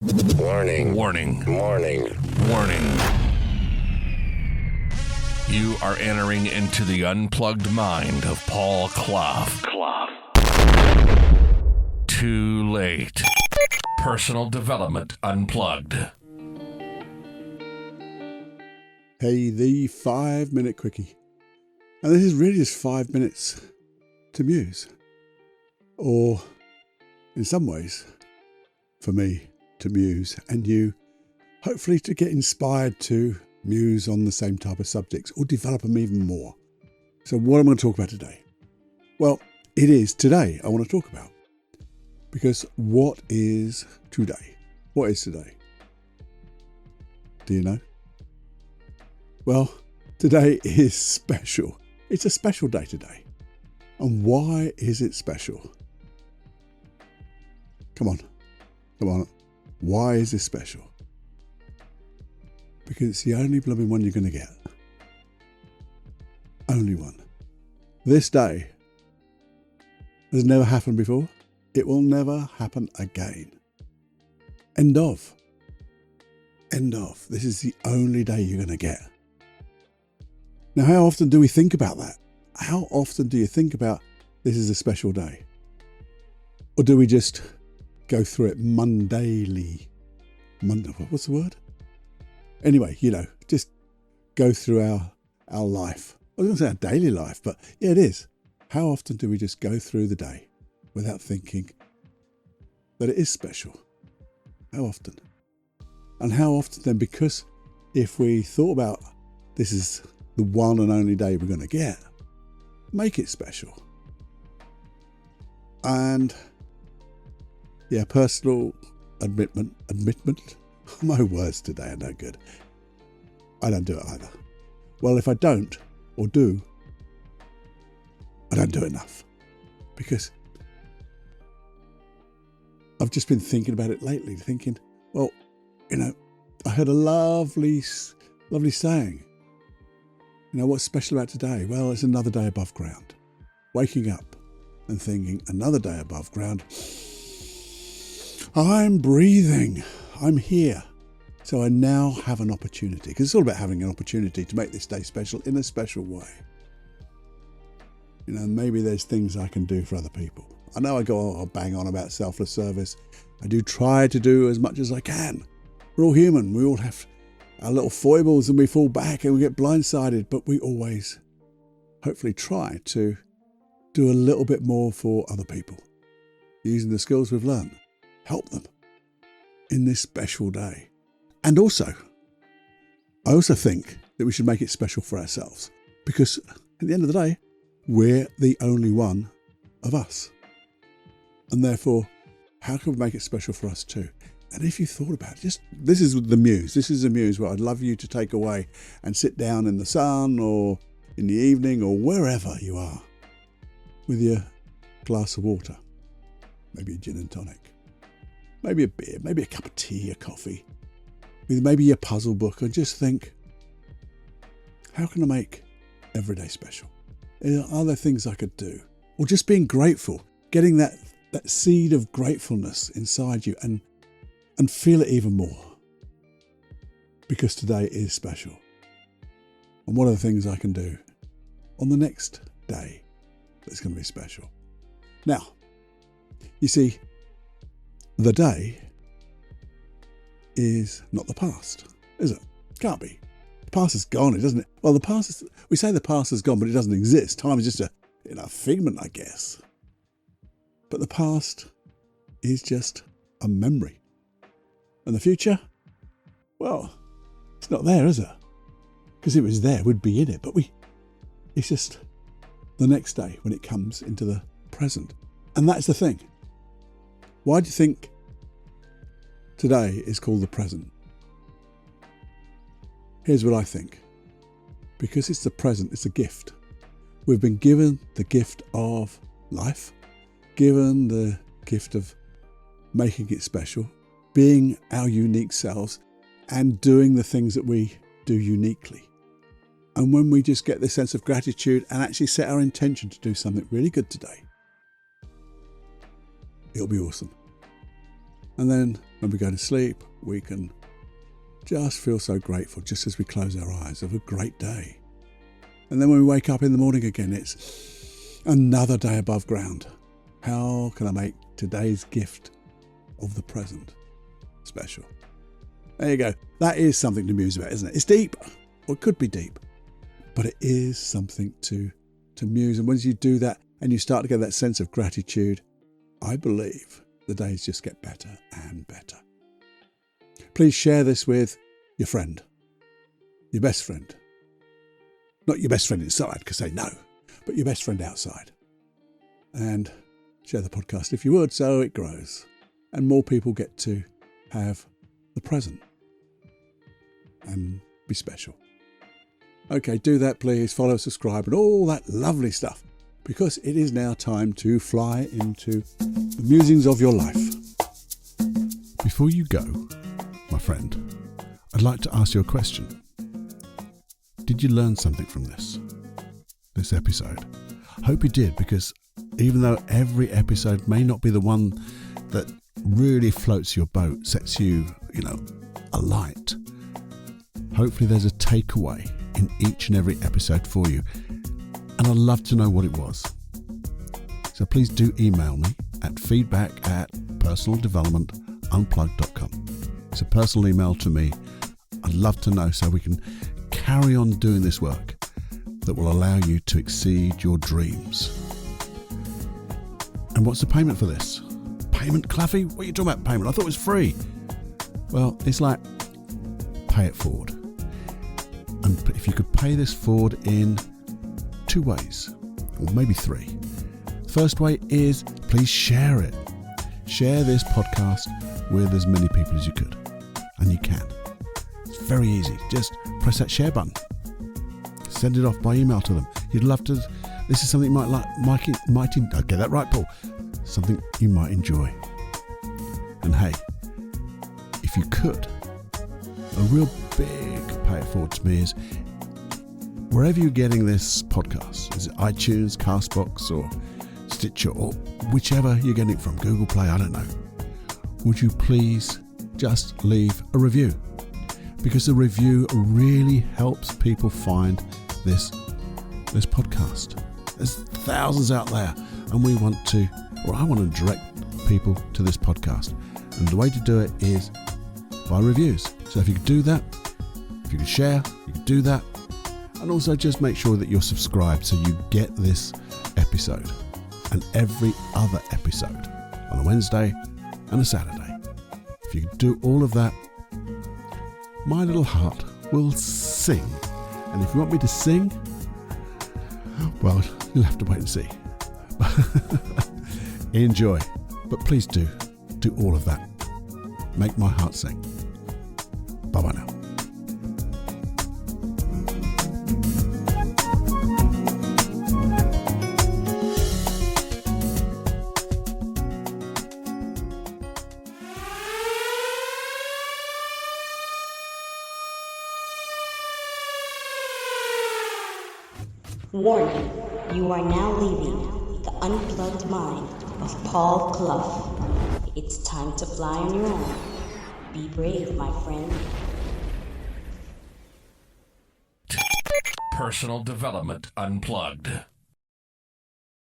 Warning. Warning. Warning. Warning. You are entering into the unplugged mind of Paul Clough. Too late. Personal Development Unplugged. Hey, the 5 Minute Quickie. And this is really just 5 minutes to muse. Or, in some ways, for me to muse, and you, hopefully to get inspired to muse on the same type of subjects or develop them even more. So what am I going to talk about today? Well, it is today I want to talk about. Because what is today? What is today? Do you know? Well, today is special. It's a special day today. And why is it special? Come on. Why is this special? Because it's the only blooming one you're going to get. Only one. This day has never happened before. It will never happen again. End of. This is the only day you're going to get. Now, how often do we think about that? How often do you think about this is a special day? Or do we just go through it mundanely? What's the word? Anyway, just go through our life. I was going to say our daily life, but yeah, it is. How often do we just go through the day without thinking that it is special? How often? And how often then, because if we thought about this is the one and only day we're going to get, make it special. And yeah, personal admittment. My words today are no good. I don't do it either. Well, if I don't or do, I don't do enough. Because I've just been thinking about it lately, thinking, well, I heard a lovely saying. What's special about today? Well, it's another day above ground. Waking up and thinking, another day above ground. I'm breathing. I'm here. So I now have an opportunity, because it's all about having an opportunity to make this day special in a special way. Maybe there's things I can do for other people. I know I go bang on about selfless service. I do try to do as much as I can. We're all human. We all have our little foibles and we fall back and we get blindsided, but we always hopefully try to do a little bit more for other people. Using the skills we've learned. Help them in this special day. And also, I also think that we should make it special for ourselves, because at the end of the day, we're the only one of us. And therefore, how can we make it special for us too? And if you thought about it, this is the muse. This is the muse where I'd love you to take away and sit down in the sun or in the evening or wherever you are with your glass of water, maybe a gin and tonic, maybe a beer, maybe a cup of tea, a coffee, with maybe your puzzle book, and just think, how can I make every day special? Are there things I could do? Or just being grateful, getting that seed of gratefulness inside you and feel it even more. Because today is special. And what are the things I can do on the next day that's going to be special? Now, you see, the day is not the past, is it? Can't be. The past is gone, doesn't it? Well, we say the past is gone, but it doesn't exist. Time is just a figment, I guess. But the past is just a memory. And the future? Well, it's not there, is it? Because if it was there, we'd be in it. But it's just the next day when it comes into the present. And that's the thing. Why do you think today is called the present? Here's what I think. Because it's the present, it's a gift. We've been given the gift of life, given the gift of making it special, being our unique selves, and doing the things that we do uniquely. And when we just get this sense of gratitude and actually set our intention to do something really good today, it'll be awesome. And then when we go to sleep, we can just feel so grateful just as we close our eyes of a great day. And then when we wake up in the morning again, it's another day above ground. How can I make today's gift of the present special? There you go. That is something to muse about, isn't it? It's deep, or it could be deep, but it is something to muse. And once you do that and you start to get that sense of gratitude, I believe the days just get better and better. Please share this with your friend, your best friend. Not your best friend inside, because they know, but your best friend outside. And share the podcast if you would, so it grows and more people get to have the present and be special. Okay, do that please. Follow, subscribe and all that lovely stuff, because it is now time to fly into the musings of your life. Before you go, my friend, I'd like to ask you a question. Did you learn something from this episode? I hope you did, because even though every episode may not be the one that really floats your boat, sets you, alight, hopefully there's a takeaway in each and every episode for you. And I'd love to know what it was. So please do email me at feedback@personaldevelopmentunplugged.com. It's a personal email to me. I'd love to know so we can carry on doing this work that will allow you to exceed your dreams. And what's the payment for this? Payment, Cluffy? What are you talking about payment? I thought it was free. Well, it's like pay it forward. And if you could pay this forward in 2 ways, or maybe 3. The first way is please share it. Share this podcast with as many people as you could. And you can. It's very easy. Just press that share button. Send it off by email to them. You'd love to. This is something you might like. I'll get that right, Paul. Something you might enjoy. And hey, if you could, a real big pay it forward to me is wherever you're getting this podcast, is it iTunes, Castbox, or Stitcher, or whichever you're getting it from, Google Play, I don't know. Would you please just leave a review? Because the review really helps people find this podcast. There's thousands out there, and I want to direct people to this podcast. And the way to do it is by reviews. So if you could do that, if you could share, you could do that. And also just make sure that you're subscribed so you get this episode and every other episode on a Wednesday and a Saturday. If you could do all of that, my little heart will sing. And if you want me to sing, well, you'll have to wait and see. Enjoy. But please do all of that. Make my heart sing. Bye-bye now. Warning, you are now leaving the unplugged mind of Paul Clough. It's time to fly on your own. Be brave, my friend. Personal Development Unplugged.